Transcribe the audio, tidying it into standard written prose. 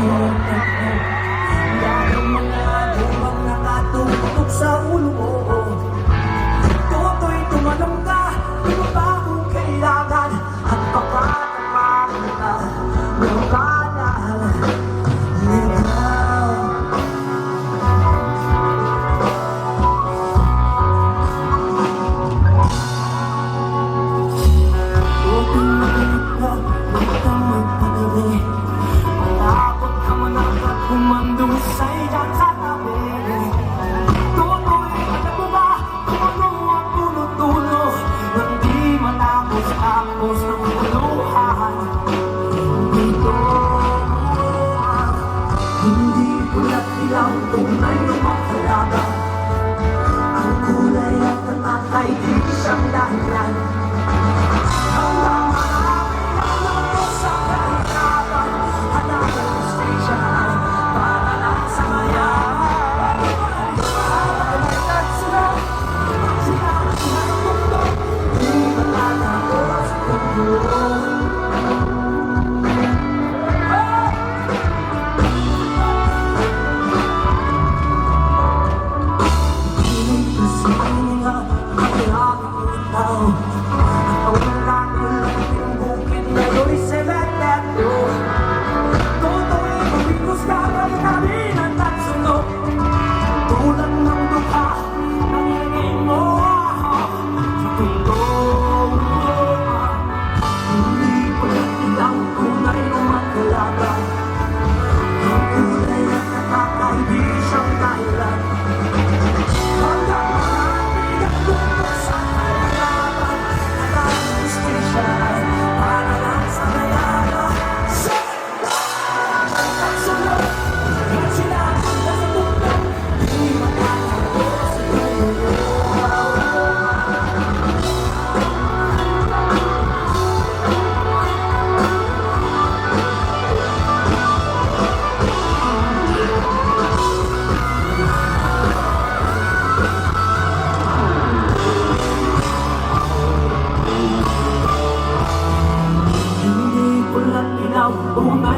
Lalo mga bumang nakatutok sa ulo mo. Toto'y tumalong ka, di mo ba kung kailangan? At baka naman ka, nabalan ikaw. Huwag kang makinig, huwag kang magpadali. Malapot ka man agad kumandong sa'y kakatabi. Toto'y alam mo ba kung ano ang tulo-tulo nang di matapos-tapos ng puluhan. Dito hindi pula't ilaw, tunay na makalaga. Ang kulay at tatak ay di siyang dahilan. Hanggang marami ang nato sa kahirapan. Hanapin ang station para lang sa maya. Pagkakalitan sila, sila ang mundo. Di matatapos ang buo. Una